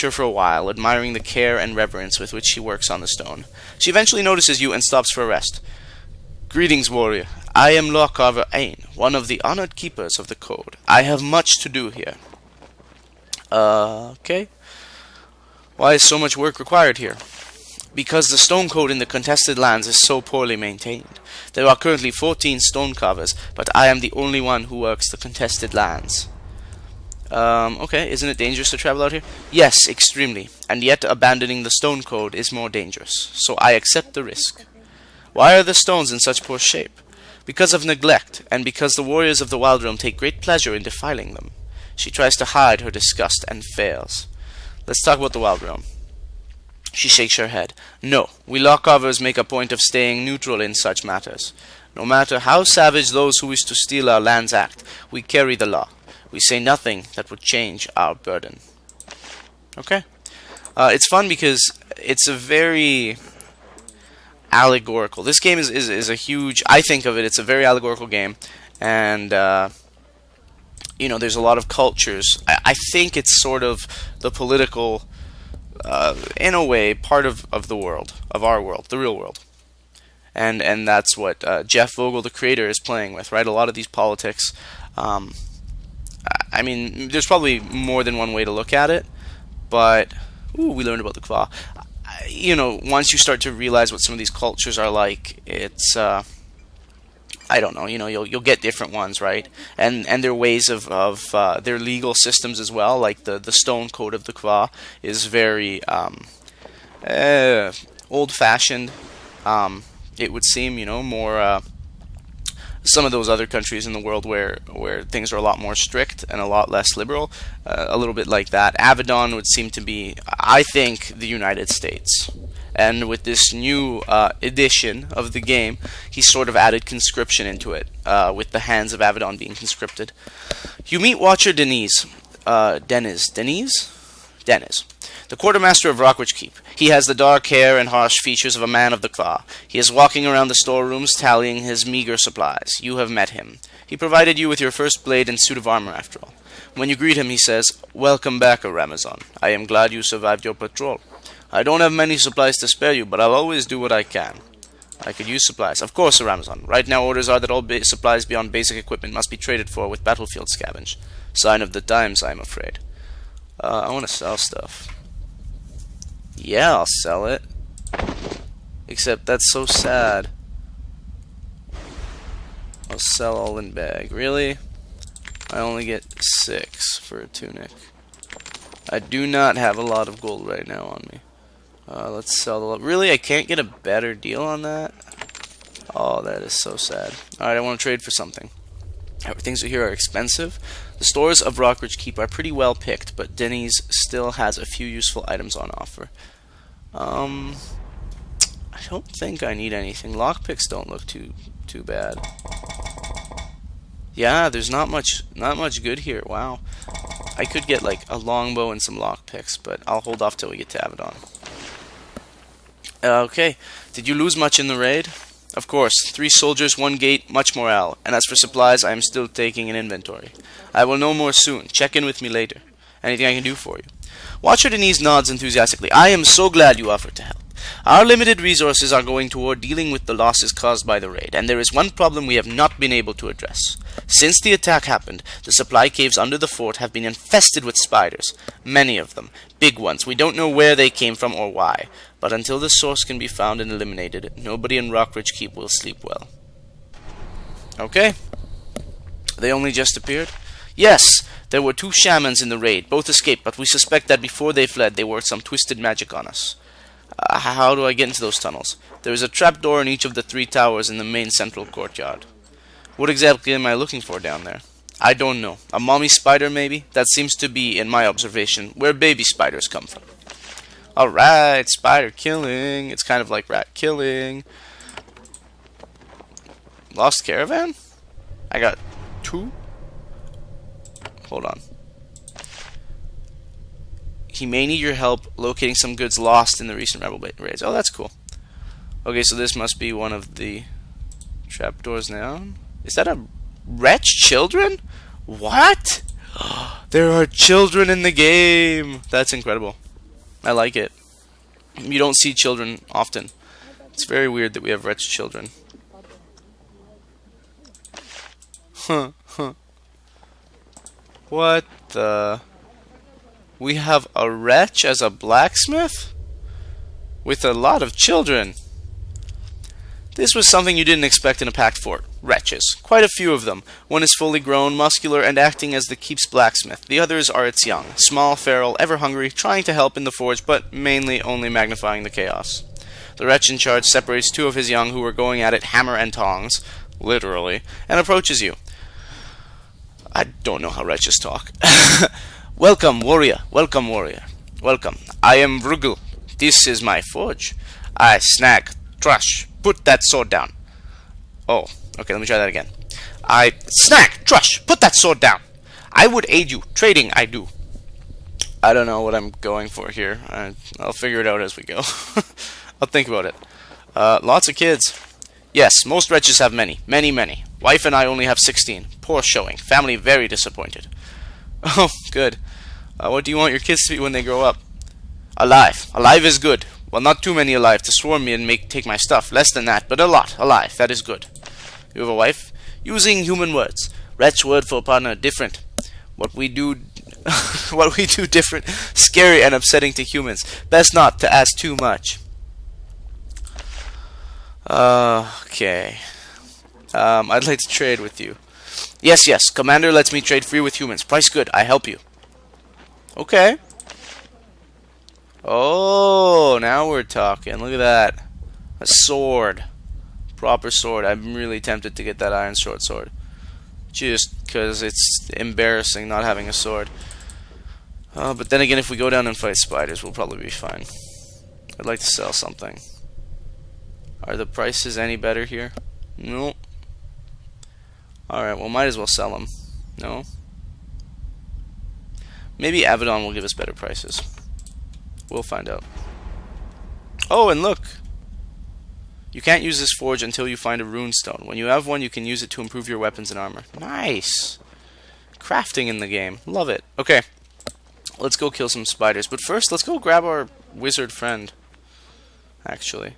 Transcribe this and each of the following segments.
watch her for a while, admiring the care and reverence with which she works on the stone. She eventually notices you and stops for a rest. Greetings, warrior. I am Lawcarver Ain, one of the honored keepers of the code. I have much to do here. Okay. Why is so much work required here? Because the stone code in the contested lands is so poorly maintained. There are currently 14 stone carvers, but I am the only one who works the contested lands. Okay, isn't it dangerous to travel out here? Yes, extremely, and yet abandoning the stone code is more dangerous, so I accept the risk. Why are the stones in such poor shape? Because of neglect, and because the warriors of the Wild Realm take great pleasure in defiling them. She tries to hide her disgust and fails. Let's talk about the Wild Realm. She shakes her head. No, we Lawcarvers make a point of staying neutral in such matters. No matter how savage those who wish to steal our lands act, we carry the law. We say nothing that would change our burden. Okay. It's fun because it's a very allegorical. This game is a huge, I think of it, it's a very allegorical game. And, you know, there's a lot of cultures. I think it's sort of the political, in a way, part of the world, of our world, the real world. And that's what Jeff Vogel, the creator, is playing with, right? A lot of these politics. I mean, there's probably more than one way to look at it, but ooh, we learned about the Kva. You know, once you start to realize what some of these cultures are like, it's I don't know. You know, you'll get different ones, right? And their ways of their legal systems as well, like the stone code of the Kva is very old-fashioned. It would seem, you know, more. Some of those other countries in the world where things are a lot more strict and a lot less liberal, a little bit like that. Avadon would seem to be, I think, the United States. And with this new edition of the game, he sort of added conscription into it, with the hands of Avadon being conscripted. You meet Watcher Deniz, the quartermaster of Wretch Keep. He has the dark hair and harsh features of a man of the Kva. He is walking around the storerooms tallying his meager supplies. You have met him. He provided you with your first blade and suit of armor, after all. When you greet him, he says, "Welcome back, Ramazan. I am glad you survived your patrol. I don't have many supplies to spare you, but I'll always do what I can. I could use supplies. Of course, Ramazan. Right now, orders are that all supplies beyond basic equipment must be traded for with battlefield scavenge. Sign of the times, I'm afraid. I want to sell stuff. Yeah, I'll sell it. Except that's so sad. I'll sell all in bag. Really? I only get 6 for a tunic. I do not have a lot of gold right now on me. Let's sell the... Really? I can't get a better deal on that? Oh, that is so sad. Alright, I want to trade for something. Things here are expensive. The stores of Wretch Keep are pretty well picked, but Denny's still has a few useful items on offer. I don't think I need anything. Lockpicks don't look too bad. Yeah, there's not much good here. Wow. I could get like a longbow and some lockpicks, but I'll hold off till we get to Avadon. Okay. Did you lose much in the raid? Of course, 3 soldiers, 1 gate, much morale. And as for supplies, I am still taking an inventory. I will know more soon. Check in with me later. Anything I can do for you? Watcher Denise nods enthusiastically. I am so glad you offered to help. Our limited resources are going toward dealing with the losses caused by the raid, and there is one problem we have not been able to address. Since the attack happened, the supply caves under the fort have been infested with spiders. Many of them. Big ones. We don't know where they came from or why. But until the source can be found and eliminated, nobody in Wretch Keep will sleep well. Okay. They only just appeared? Yes, there were 2 shamans in the raid. Both escaped, but we suspect that before they fled, they worked some twisted magic on us. How do I get into those tunnels? There is a trapdoor in each of the 3 towers in the main central courtyard. What exactly am I looking for down there? I don't know. A mommy spider, maybe? That seems to be, in my observation, where baby spiders come from. Alright, spider killing. It's kind of like rat killing. Lost caravan? I got 2? Hold on. He may need your help locating some goods lost in the recent rebel raids. Oh, that's cool. Okay, so this must be one of the trapdoors now. Is that a Wretch children? What? There are children in the game. That's incredible. I like it. You don't see children often. It's very weird that we have wretched children. Huh, huh. What the... We have a wretch as a blacksmith? With a lot of children. This was something you didn't expect in a packed fort. Wretches. Quite a few of them. One is fully grown, muscular, and acting as the keep's blacksmith. The others are its young. Small, feral, ever hungry, trying to help in the forge, but mainly only magnifying the chaos. The wretch in charge separates two of his young who are going at it hammer and tongs, literally, and approaches you. I don't know how wretches talk. Welcome, warrior. Welcome, warrior. Welcome. I am Vrugel. This is my forge. I snag, trash. Put that sword down. Oh, okay, let me try that again. I snag, trash. Put that sword down. I would aid you. Trading, I do. I don't know what I'm going for here. I'll figure it out as we go. I'll think about it. Lots of kids. Yes, most wretches have many. Many, many. Wife and I only have 16. Poor showing. Family very disappointed. Oh, good. What do you want your kids to be when they grow up? Alive. Alive is good. Well, not too many alive to swarm me and take my stuff. Less than that, but a lot. Alive. That is good. You have a wife? Using human words. Wretch word for partner. Different. What we do... what we do different. Scary and upsetting to humans. Best not to ask too much. Okay. I'd like to trade with you. Yes, yes. Commander lets me trade free with humans. Price good. I help you. Okay. Oh, now we're talking. Look at that. A sword. Proper sword. I'm really tempted to get that iron short sword. Just because it's embarrassing not having a sword. But then again, if we go down and fight spiders, we'll probably be fine. I'd like to sell something. Are the prices any better here? Nope. Alright, well, might as well sell them. No? Maybe Avadon will give us better prices. We'll find out. Oh, and look! You can't use this forge until you find a rune stone. When you have one, you can use it to improve your weapons and armor. Nice! Crafting in the game. Love it. Okay. Let's go kill some spiders. But first, let's go grab our wizard friend. Actually.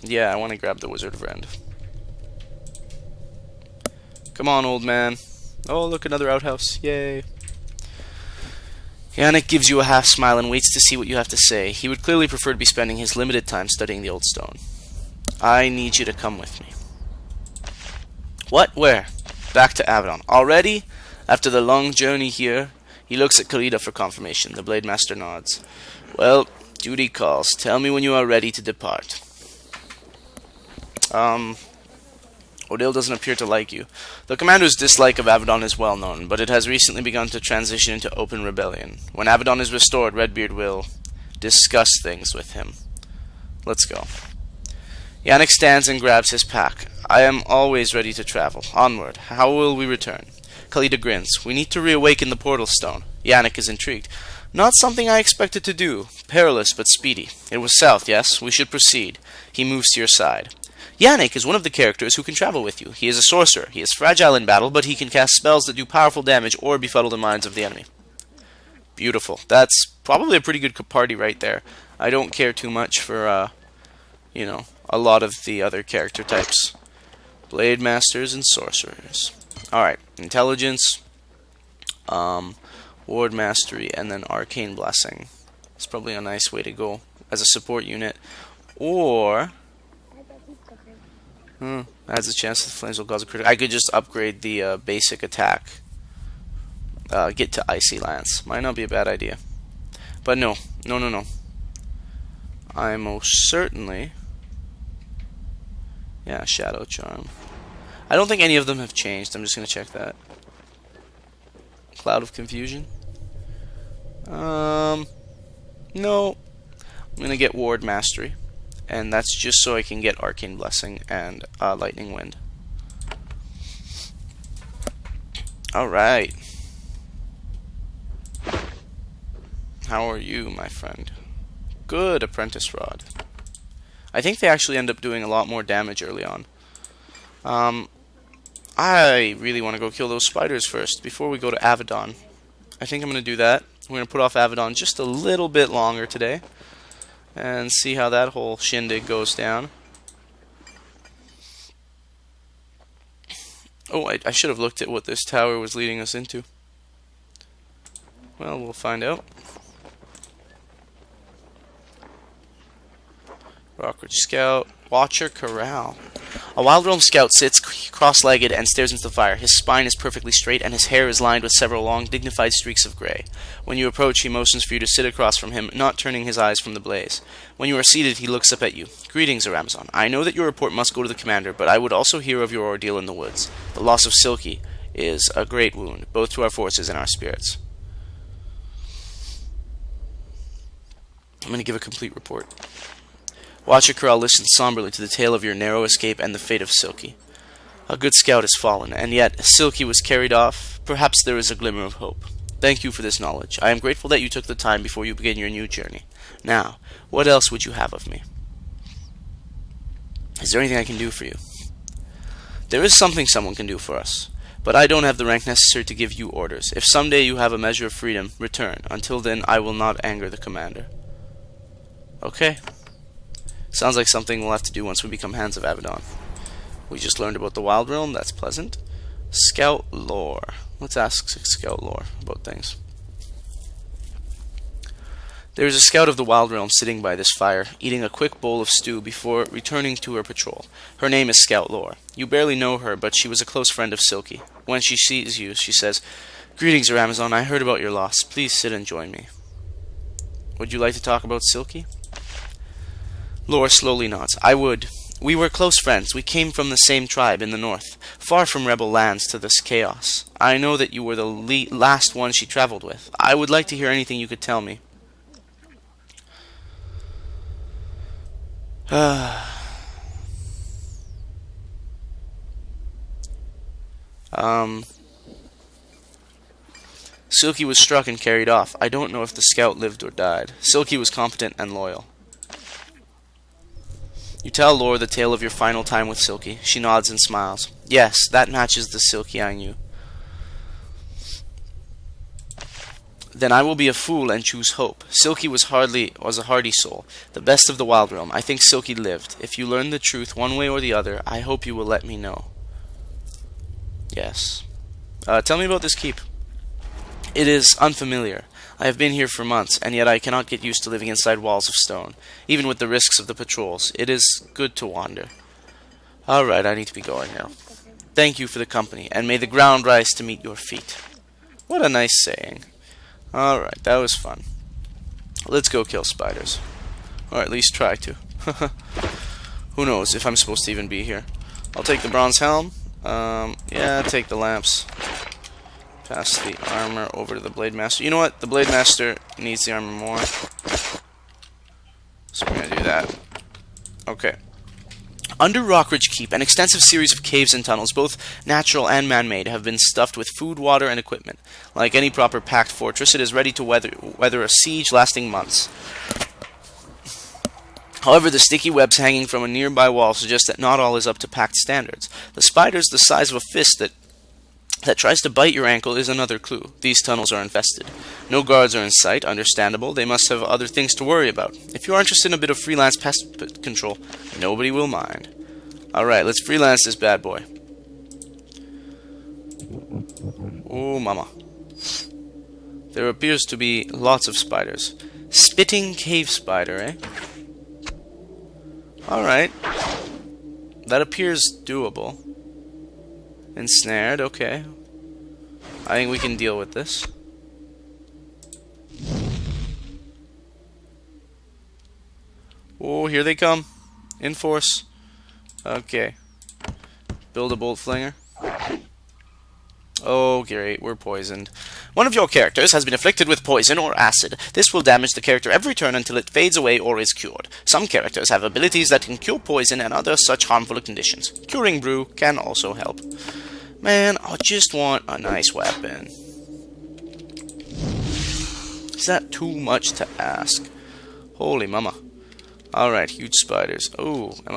Yeah, I want to grab the wizard friend. Come on, old man. Oh, look, another outhouse. Yay. Yannick gives you a half smile and waits to see what you have to say. He would clearly prefer to be spending his limited time studying the old stone. I need you to come with me. What? Where? Back to Avadon. Already? After the long journey here? He looks at Kalida for confirmation. The Blade Master nods. Well, duty calls. Tell me when you are ready to depart. Odile doesn't appear to like you. The commander's dislike of Avadon is well known, but it has recently begun to transition into open rebellion. When Avadon is restored, Redbeard will discuss things with him. Let's go. Yannick stands and grabs his pack. I am always ready to travel. Onward. How will we return? Kalida grins. We need to reawaken the portal stone. Yannick is intrigued. Not something I expected to do. Perilous, but speedy. It was south, yes? We should proceed. He moves to your side. Yannick is one of the characters who can travel with you. He is a sorcerer. He is fragile in battle, but he can cast spells that do powerful damage or befuddle the minds of the enemy. Beautiful. That's probably a pretty good party right there. I don't care too much for, you know, a lot of the other character types. Blade Masters and Sorcerers. Alright, Intelligence, Ward Mastery, and then Arcane Blessing. It's probably a nice way to go as a support unit. Or... adds a chance that the flames will cause a critical... I could just upgrade the basic attack. Get to Icy Lance. Might not be a bad idea. But no. No. I most certainly... Yeah, Shadow Charm. I don't think any of them have changed. I'm just going to check that. Cloud of Confusion. No. I'm going to get Ward Mastery. And that's just so I can get Arcane Blessing and Lightning Wind. Alright. How are you, my friend? Good, Apprentice Rod. I think they actually end up doing a lot more damage early on. I really want to go kill those spiders first, before we go to Avadon. I think I'm going to do that. We're going to put off Avadon just a little bit longer today and see how that whole shindig goes down. Oh, I should have looked at what this tower was leading us into. Well, we'll find out. Rockridge Scout. Watcher Corral. A Wild Realm Scout sits cross-legged and stares into the fire. His spine is perfectly straight and his hair is lined with several long, dignified streaks of gray. When you approach, he motions for you to sit across from him, not turning his eyes from the blaze. When you are seated, he looks up at you. Greetings, Aramazon. I know that your report must go to the commander, but I would also hear of your ordeal in the woods. The loss of Silky is a great wound, both to our forces and our spirits. I'm going to give a complete report. Watcher Corral listens somberly to the tale of your narrow escape and the fate of Silky. A good scout has fallen, and yet Silky was carried off. Perhaps there is a glimmer of hope. Thank you for this knowledge. I am grateful that you took the time before you begin your new journey. Now, what else would you have of me? Is there anything I can do for you? There is something someone can do for us, but I don't have the rank necessary to give you orders. If someday you have a measure of freedom, return. Until then, I will not anger the commander. Okay. Sounds like something we'll have to do once we become Hands of Avadon. We just learned about the Wild Realm. That's pleasant. Scout lore. Let's ask Scout lore about things. There is a scout of the Wild Realm sitting by this fire, eating a quick bowl of stew before returning to her patrol. Her name is Scout Lore. You barely know her, but she was a close friend of Silky. When she sees you, she says, "Greetings, Aramazon. I heard about your loss. Please sit and join me." Would you like to talk about Silky? Lore slowly nods. I would. We were close friends. We came from the same tribe in the north, far from rebel lands to this chaos. I know that you were the last one she traveled with. I would like to hear anything you could tell me. Silky was struck and carried off. I don't know if the scout lived or died. Silky was competent and loyal. You tell Lore the tale of your final time with Silky. She nods and smiles. Yes, that matches the Silky I knew. Then I will be a fool and choose hope. Silky was a hardy soul, the best of the Wild Realm. I think Silky lived. If you learn the truth one way or the other, I hope you will let me know. Yes. Tell me about this keep. It is unfamiliar. I have been here for months, and yet I cannot get used to living inside walls of stone, even with the risks of the patrols. It is good to wander. Alright, I need to be going now. Thank you for the company, and may the ground rise to meet your feet. What a nice saying. Alright, that was fun. Let's go kill spiders. Or at least try to. Who knows if I'm supposed to even be here. I'll take the bronze helm. Yeah, take the lamps. Pass the armor over to the Blade Master. You know what? The Blade Master needs the armor more. So we're going to do that. Okay. Under Rockridge Keep, an extensive series of caves and tunnels, both natural and man-made, have been stuffed with food, water, and equipment. Like any proper packed fortress, it is ready to weather a siege lasting months. However, the sticky webs hanging from a nearby wall suggest that not all is up to packed standards. The spiders the size of a fist that tries to bite your ankle is another clue. These tunnels are infested. No guards are in sight, understandable. They must have other things to worry about. If you are interested in a bit of freelance pest control, nobody will mind. Alright, let's freelance this bad boy. Oh, mama. There appears to be lots of spiders. Spitting cave spider, eh? Alright. That appears doable. Ensnared, okay. I think we can deal with this. Oh, here they come. In force. Okay. Build a bolt flinger. Oh, great, we're poisoned. One of your characters has been afflicted with poison or acid. This will damage the character every turn until it fades away or is cured. Some characters have abilities that can cure poison and other such harmful conditions. Curing brew can also help. Man, I just want a nice weapon. Is that too much to ask? Holy mama. Alright, huge spiders. Oh, am I